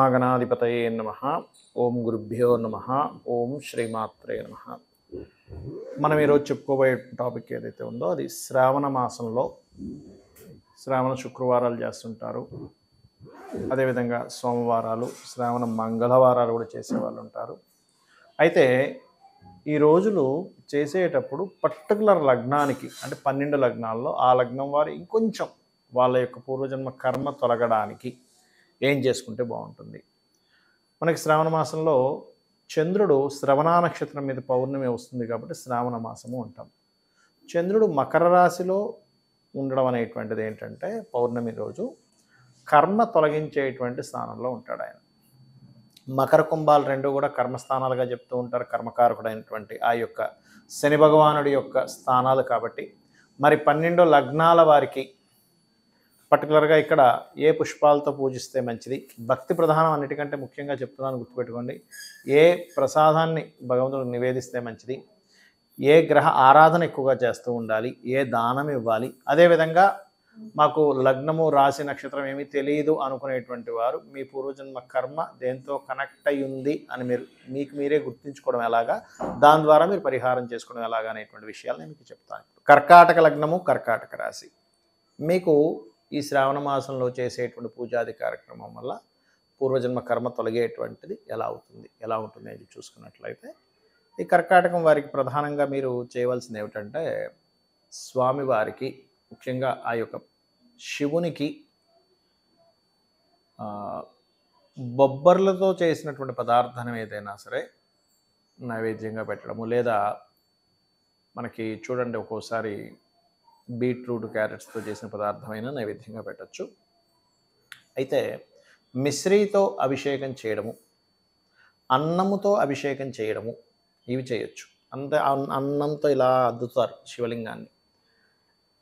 శ్రీమహాగణాధిపతయే నమః. ఓం గురుభ్యో నమః. ఓం శ్రీమాత్రే నమః. మనం ఈరోజు చెప్పుకోబోయే టాపిక్ ఏదైతే ఉందో అది శ్రావణ మాసంలో శ్రావణ శుక్రవారాలు చేస్తుంటారు. అదేవిధంగా సోమవారాలు, శ్రావణ మంగళవారాలు కూడా చేసేవాళ్ళు ఉంటారు. అయితే ఈ రోజులు చేసేటప్పుడు పర్టికులర్ లగ్నానికి అంటే 12 లగ్నాల్లో ఆ లగ్నం వారు ఇంకొంచెం వాళ్ళ యొక్క పూర్వజన్మ కర్మ తొలగడానికి ఏం చేసుకుంటే బాగుంటుంది. మనకి శ్రావణ మాసంలో చంద్రుడు శ్రవణ నక్షత్రం మీద పౌర్ణమి వస్తుంది కాబట్టి శ్రావణ మాసము అంటాం. చంద్రుడు మకర రాశిలో ఉండడం అనేటువంటిది ఏంటంటే పౌర్ణమి రోజు కర్మ తొలగించేటువంటి స్థానంలో ఉంటాడు ఆయన. మకర కుంభాలు రెండు కూడా కర్మస్థానాలుగా చెప్తూ ఉంటారు. కర్మకారకుడైనటువంటి ఆ యొక్క శని భగవానుడి యొక్క స్థానాలు కాబట్టి మరి 12 లగ్నాల వారికి పర్టికులర్గా ఇక్కడ ఏ పుష్పాలతో పూజిస్తే మంచిది, భక్తి ప్రధానం అన్నిటికంటే ముఖ్యంగా చెప్తున్నాను, గుర్తుపెట్టుకోండి. ఏ ప్రసాదాన్ని భగవంతుడికి నివేదిస్తే మంచిది, ఏ గ్రహ ఆరాధన ఎక్కువగా చేస్తూ ఉండాలి, ఏ దానం ఇవ్వాలి, అదేవిధంగా మాకు లగ్నము రాశి నక్షత్రం ఏమీ తెలియదు అనుకునేటువంటి వారు మీ పూర్వజన్మ కర్మ దేంతో కనెక్ట్ అయి ఉంది అని మీకు మీరే గుర్తించుకోవడం ఎలాగా, దాని ద్వారా మీరు పరిహారం చేసుకోవడం ఎలాగా అనేటువంటి విషయాలు నేను మీకు చెప్తాను. కర్కాటక లగ్నము, కర్కాటక రాశి. మీకు ఈ శ్రావణ మాసంలో చేసేటువంటి పూజాది కార్యక్రమం వల్ల పూర్వజన్మ కర్మ తొలగేటువంటిది ఎలా ఉంటుంది అని చూసుకున్నట్లయితే ఈ కర్కాటకం వారికి ప్రధానంగా మీరు చేయవలసింది ఏమిటంటే స్వామివారికి ముఖ్యంగా ఆ యొక్క శివునికి బొబ్బర్లతో చేసినటువంటి పదార్థం ఏదైనా సరే నైవేద్యంగా పెట్టడము, లేదా మనకి చూడండి ఒక్కోసారి బీట్రూట్ క్యారెట్స్తో చేసిన పదార్థమైనా నైవేద్యంగా పెట్టచ్చు. అయితే మిశ్రీతో అభిషేకం చేయడము, అన్నముతో అభిషేకం చేయడము ఇవి చేయొచ్చు. అంతే, అన్నంతో ఇలా అద్దుతారు శివలింగాన్ని.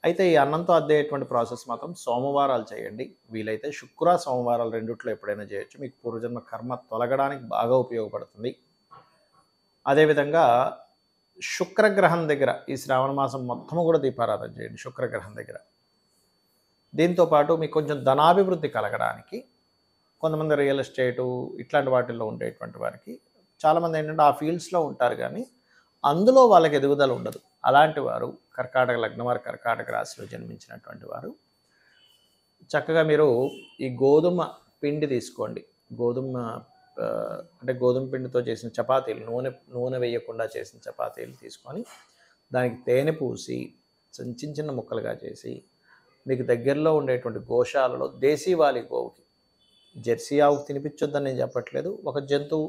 అయితే ఈ అన్నంతో అద్దేటువంటి ప్రాసెస్ మాత్రం సోమవారాలు చేయండి. వీలైతే శుక్ర సోమవారాలు రెండిట్లో ఎప్పుడైనా చేయొచ్చు. మీకు పూర్వజన్మ కర్మ తొలగడానికి బాగా ఉపయోగపడుతుంది. అదేవిధంగా శుక్రగ్రహం దగ్గర ఈ శ్రావణ మాసం మొత్తము కూడా దీపారాధన చేయండి శుక్రగ్రహం దగ్గర. దీంతోపాటు మీకు కొంచెం ధనాభివృద్ధి కలగడానికి కొంతమంది రియల్ ఎస్టేటు ఇట్లాంటి వాటిల్లో ఉండేటువంటి వారికి చాలామంది ఏంటంటే ఆ ఫీల్డ్స్లో ఉంటారు కానీ అందులో వాళ్ళకి ఎదుగుదల ఉండదు. అలాంటి వారు కర్కాటక లగ్నం వారు, కర్కాటక రాశిలో జన్మించినటువంటి వారు చక్కగా మీరు ఈ గోధుమ పిండి తీసుకోండి. గోధుమ పిండితో చేసిన చపాతీలు, నూనె వేయకుండా చేసిన చపాతీలు తీసుకొని దానికి తేనె పూసి చిన్న చిన్న ముక్కలుగా చేసి మీకు దగ్గరలో ఉండేటువంటి గోశాలలో దేశీవాలి గోవుకి, జెర్సీ ఆవుకి తినిపించొద్దని నేను చెప్పట్లేదు. ఒక జంతువు,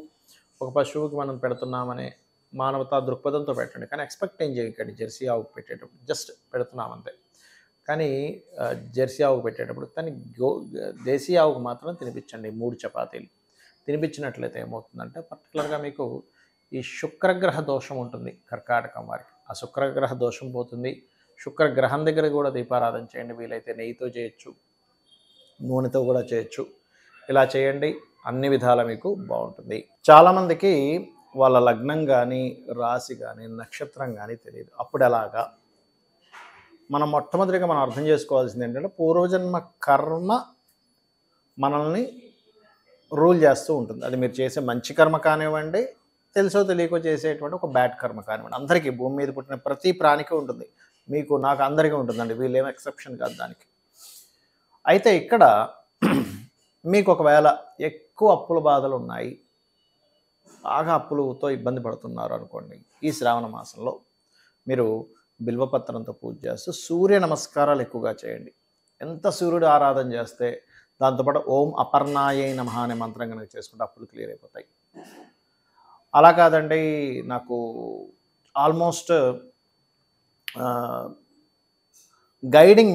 ఒక పశువుకి మనం పెడుతున్నామనే మానవతా దృక్పథంతో పెట్టండి, కానీ ఎక్స్పెక్ట్ ఏం చేయకండి. జెర్సీ ఆవుకి పెట్టేటప్పుడు జస్ట్ పెడుతున్నామంతే. కానీ జెర్సీ ఆవుకు పెట్టేటప్పుడు కానీ దేశీ ఆవుకు మాత్రం తినిపించండి. 3 చపాతీలు తినిపించినట్లయితే ఏమవుతుందంటే పర్టికులర్గా మీకు ఈ శుక్రగ్రహ దోషం ఉంటుంది కర్కాటకం వారికి. ఆ శుక్రగ్రహ దోషం పోతుంది. శుక్రగ్రహం దగ్గర కూడా దీపారాధన చేయండి. వీలైతే నెయ్యితో చేయొచ్చు, నూనెతో కూడా చేయొచ్చు. ఇలా చేయండి, అన్ని విధాల మీకు బాగుంటుంది. చాలామందికి వాళ్ళ లగ్నం కానీ, రాశి కానీ, నక్షత్రం కానీ తెలియదు. అప్పుడు ఎలాగా మనం మొట్టమొదటిగా మనం అర్థం చేసుకోవాల్సింది ఏంటంటే పూర్వజన్మ కర్మ మనల్ని రూల్ చేస్తూ ఉంటుంది. అది మీరు చేసే మంచి కర్మ కానివ్వండి, తెలుసో తెలియకో చేసేటువంటి ఒక బ్యాడ్ కర్మ కానివ్వండి. అందరికీ భూమి మీద పుట్టిన ప్రతి ప్రాణికి ఉంటుంది, మీకు నాకు అందరికీ ఉంటుందండి, వీళ్ళేమో ఎక్సెప్షన్ కాదు దానికి. అయితే ఇక్కడ మీకు ఒకవేళ ఎక్కువ అప్పుల బాధలు ఉన్నాయి, బాగా అప్పులతో ఇబ్బంది పడుతున్నారు అనుకోండి, ఈ శ్రావణ మాసంలో మీరు బిల్వపత్రంతో పూజ చేస్తూ సూర్య నమస్కారాలు ఎక్కువగా చేయండి. ఎంత సూర్యుడు ఆరాధన చేస్తే దాంతోపాటు ఓం అపర్ణాయై నమః అనే మంత్రం కనుక చేసుకుంటే అప్పులు క్లియర్ అయిపోతాయి. అలా కాదండి, నాకు ఆల్మోస్ట్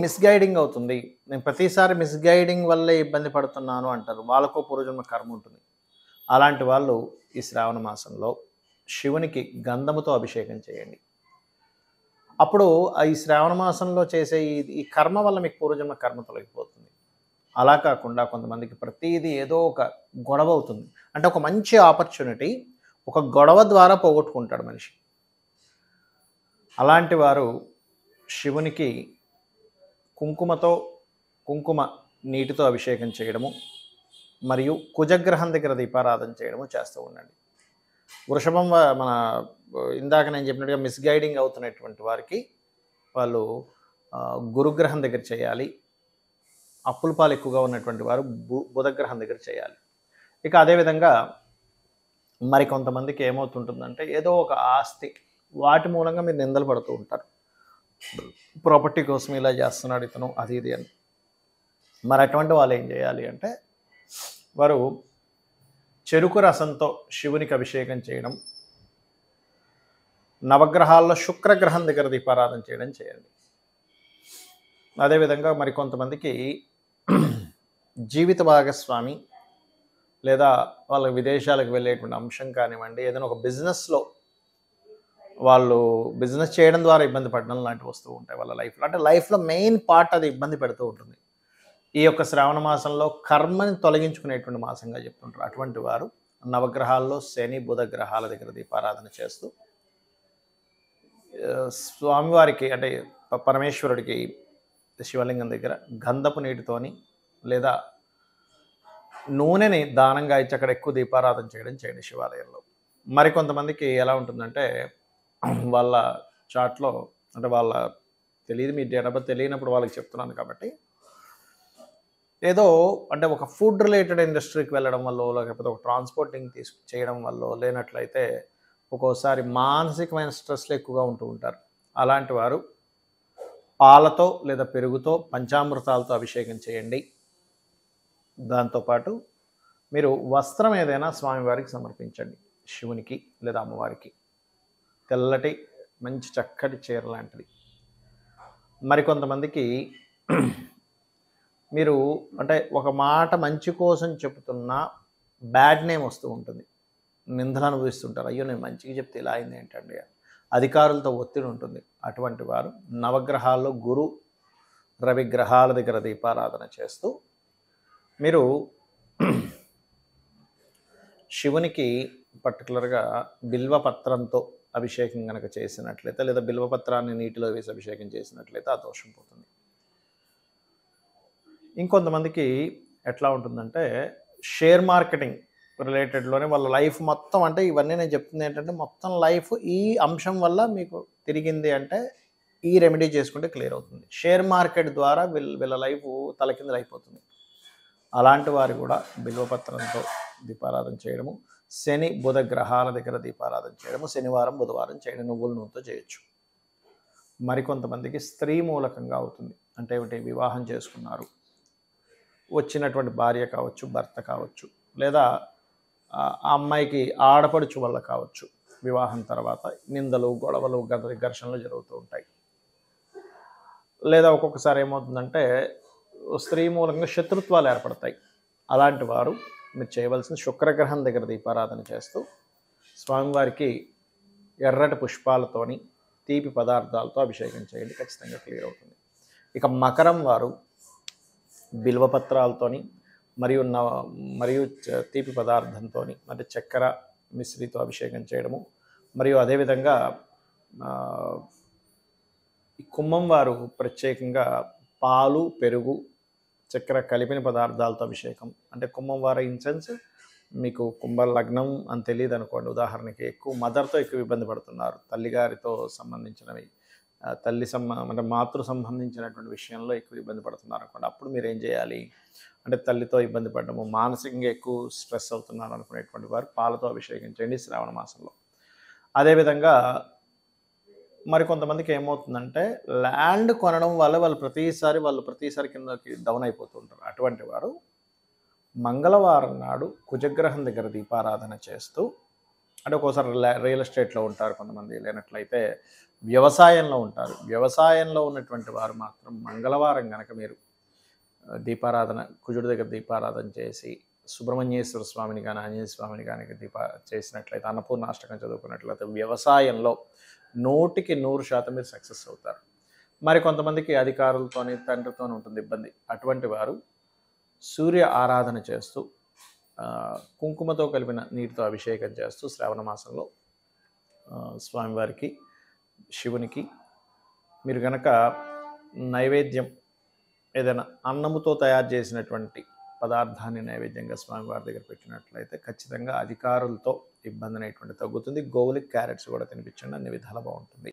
మిస్గైడింగ్ అవుతుంది, నేను ప్రతిసారి మిస్గైడింగ్ వల్లే ఇబ్బంది పడుతున్నాను అంటారు. వాళ్ళకో పూర్వజన్మ కర్మ ఉంటుంది. అలాంటి వాళ్ళు ఈ శ్రావణ మాసంలో శివునికి గంధముతో అభిషేకం చేయండి. అప్పుడు ఈ శ్రావణ మాసంలో చేసే ఈ కర్మ వల్ల మీకు పూర్వజన్మ కర్మ తొలగిపోతుంది. అలా కాకుండా కొంతమందికి ప్రతిదీ ఏదో ఒక గొడవ అవుతుంది. అంటే ఒక మంచి ఆపర్చునిటీ ఒక గొడవ ద్వారా పోగొట్టుకుంటాడు మనిషి. అలాంటి వారు శివునికి కుంకుమ నీటితో అభిషేకం చేయడము, మరియు కుజగ్రహం దగ్గర దీపారాధన చేయడము చేస్తూ ఉండండి. వృషభం మన ఇందాక నేను చెప్పినట్టుగా మిస్గైడింగ్ అవుతున్నటువంటి వారికి వాళ్ళు గురుగ్రహం దగ్గర చేయాలి. అప్పుల పాలు ఎక్కువగా ఉన్నటువంటి వారు బుధగ్రహం దగ్గర చేయాలి. ఇక అదేవిధంగా మరి కొంతమందికి ఏమవుతుంటుందంటే ఏదో ఒక ఆస్తి వాటి మూలంగా మీరు నిందలు పడుతూ ఉంటారు. ప్రాపర్టీ కోసం ఇలా చేస్తున్నాడు ఇతను, అది ఇది అని. మరి అటువంటి వాళ్ళు ఏం చేయాలి అంటే వారు చెరుకు రసంతో శివునికి అభిషేకం చేయడం, నవగ్రహాల్లో శుక్రగ్రహం దగ్గర దీపారాధన చేయడం చేయండి. అదేవిధంగా మరి కొంతమందికి జీవిత భాగస్వామి లేదా వాళ్ళ విదేశాలకు వెళ్ళేటువంటి అంశం కానివ్వండి, ఏదైనా ఒక బిజినెస్లో వాళ్ళు బిజినెస్ చేయడం ద్వారా ఇబ్బంది పడడం లాంటివి వస్తూ ఉంటాయి వాళ్ళ లైఫ్లో. అంటే లైఫ్లో మెయిన్ పార్ట్ అది ఇబ్బంది పెడుతూ ఉంటుంది. ఈ యొక్క శ్రావణ మాసంలో కర్మని తొలగించుకునేటువంటి మాసంగా చెప్తుంటారు. అటువంటి వారు నవగ్రహాల్లో శని బుధ గ్రహాల దగ్గర దీపారాధన చేస్తూ స్వామివారికి అంటే పరమేశ్వరుడికి శివలింగం దగ్గర గంధపు నీటితోని లేదా నూనెని దానంగా ఇచ్చి అక్కడ ఎక్కువ దీపారాధన చేయడం చేయండి శివాలయంలో. మరికొంతమందికి ఎలా ఉంటుందంటే వాళ్ళ చాట్లో అంటే వాళ్ళ తెలియదు, మీ డేట్ ఆఫ్ బర్త్ తెలియనప్పుడు వాళ్ళకి చెప్తున్నాను కాబట్టి, ఏదో అంటే ఒక ఫుడ్ రిలేటెడ్ ఇండస్ట్రీకి వెళ్ళడం వల్ల లేకపోతే ఒక ట్రాన్స్పోర్టింగ్ చేయడం వల్ల లేనట్లయితే ఒక్కోసారి మానసికమైన స్ట్రెస్లు ఎక్కువగా ఉంటూ ఉంటారు. అలాంటి వారు పాలతో లేదా పెరుగుతో పంచామృతాలతో అభిషేకం చేయండి. దాంతోపాటు మీరు వస్త్రం ఏదైనా స్వామివారికి సమర్పించండి, శివునికి లేదా అమ్మవారికి. తెల్లటి మంచి చక్కటి చీర లాంటిది. మరికొంతమందికి మీరు అంటే ఒక మాట మంచి కోసం చెబుతున్నా బ్యాడ్ నేమ్ వస్తూ ఉంటుంది, నిందలు అనుభవిస్తుంటారు. అయ్యో నేను మంచిగా చెప్తే ఇలా అయింది ఏంటండి, అధికారులతో ఒత్తిడి ఉంటుంది. అటువంటి వారు నవగ్రహాల్లో గురు రవి గ్రహాల దగ్గర దీపారాధన చేస్తూ మీరు శివునికి పర్టికులర్గా బిల్వపత్రంతో అభిషేకం కనుక చేసినట్లయితే లేదా బిల్వపత్రాన్ని నీటిలో వేసి అభిషేకం చేసినట్లయితే ఆ దోషం పోతుంది. ఇంకొంతమందికి ఎట్లా ఉంటుందంటే షేర్ మార్కెటింగ్ రిలేటెడ్లోనే వాళ్ళ లైఫ్ మొత్తం, అంటే ఇవన్నీ నేను చెప్తుంది ఏంటంటే మొత్తం లైఫ్ ఈ అంశం వల్ల మీకు తిరిగింది అంటే ఈ రెమెడీ చేసుకుంటే క్లియర్ అవుతుంది. షేర్ మార్కెట్ ద్వారా వీళ్ళ లైఫ్ తలకిందులైపోతుంది. అలాంటి వారు కూడా బిల్వపత్రంతో దీపారాధన చేయడము, శని బుధ గ్రహాల దగ్గర దీపారాధన చేయడము, శనివారం బుధవారం చేయడం, నువ్వుల నూనెతో చేయొచ్చు. మరికొంతమందికి స్త్రీ మూలకంగా అవుతుంది. అంటే ఏమిటి, వివాహం చేసుకున్నారు, వచ్చినటువంటి భార్య కావచ్చు, భర్త కావచ్చు, లేదా ఆ అమ్మాయికి ఆడపడుచు వల్ల కావచ్చు, వివాహం తర్వాత నిందలు గొడవలు ఘర్షణలు జరుగుతూ ఉంటాయి. లేదా ఒక్కొక్కసారి ఏమవుతుందంటే స్త్రీ మూలంగా శత్రుత్వాలు ఏర్పడతాయి. అలాంటి వారు మీరు చేయవలసిన శుక్రగ్రహం దగ్గర దీపారాధన చేస్తూ స్వామివారికి ఎర్రటి పుష్పాలతోని తీపి పదార్థాలతో అభిషేకం చేయండి, ఖచ్చితంగా క్లియర్ అవుతుంది. ఇక మకరం వారు బిల్వపత్రాలతోని మరియు తీపి పదార్థంతో అంటే చక్కెర మిశ్రితో అభిషేకం చేయడము, మరియు అదేవిధంగా ఈ కుంభం వారు ప్రత్యేకంగా పాలు పెరుగు చక్కెర కలిపిన పదార్థాలతో అభిషేకం. అంటే కుంభం వారి ఇన్సెన్స్ మీకు కుంభ లగ్నం అని తెలియదు అనుకోండి, ఉదాహరణకి ఎక్కువ మదర్తో ఎక్కువ ఇబ్బంది పడుతున్నారు, తల్లిగారితో సంబంధించినవి అంటే మాతృ సంబంధించినటువంటి విషయంలో ఎక్కువ ఇబ్బంది పడుతున్నారు అనుకోండి, అప్పుడు మీరు ఏం చేయాలి అంటే తల్లితో ఇబ్బంది పడడము, మానసికంగా ఎక్కువ స్ట్రెస్ అవుతున్నారు అనుకునేటువంటి వారు పాలతో అభిషేకం చేయండి శ్రావణ మాసంలో. అదేవిధంగా మరికొంతమందికి ఏమవుతుందంటే ల్యాండ్ కొనడం వల్ల వాళ్ళు ప్రతిసారి కిందకి డౌన్ అయిపోతుంటారు. అటువంటి వారు మంగళవారం నాడు కుజగ్రహం దగ్గర దీపారాధన చేస్తూ, అంటే ఒక్కోసారి రియల్ ఎస్టేట్లో ఉంటారు కొంతమంది, లేనట్లయితే వ్యవసాయంలో ఉంటారు. వ్యవసాయంలో ఉన్నటువంటి వారు మాత్రం మంగళవారం కనుక మీరు దీపారాధన కుజుడి దగ్గర దీపారాధన చేసి సుబ్రహ్మణ్యేశ్వర స్వామిని కానీ ఆంజనేయ స్వామిని కానీ చేసినట్లయితే, అన్నపూర్ణాష్టకం చదువుకున్నట్లయితే వ్యవసాయంలో 100% మీరు సక్సెస్ అవుతారు. మరి కొంతమందికి అధికారులతోని తండ్రితో ఉంటుంది ఇబ్బంది. అటువంటి వారు సూర్య ఆరాధన చేస్తూ కుంకుమతో కలిపిన నీటితో అభిషేకం చేస్తూ శ్రావణ మాసంలో స్వామివారికి శివునికి మీరు కనుక నైవేద్యం ఏదైనా అన్నముతో తయారు చేసినటువంటి పదార్థాన్ని నైవేద్యంగా స్వామివారి దగ్గర పెట్టినట్లయితే ఖచ్చితంగా అధికారులతో ఇబ్బంది అనేటువంటి తగ్గుతుంది. గోవులకి క్యారెట్స్ కూడా తినిపించండి, అన్ని విధాలు బాగుంటుంది.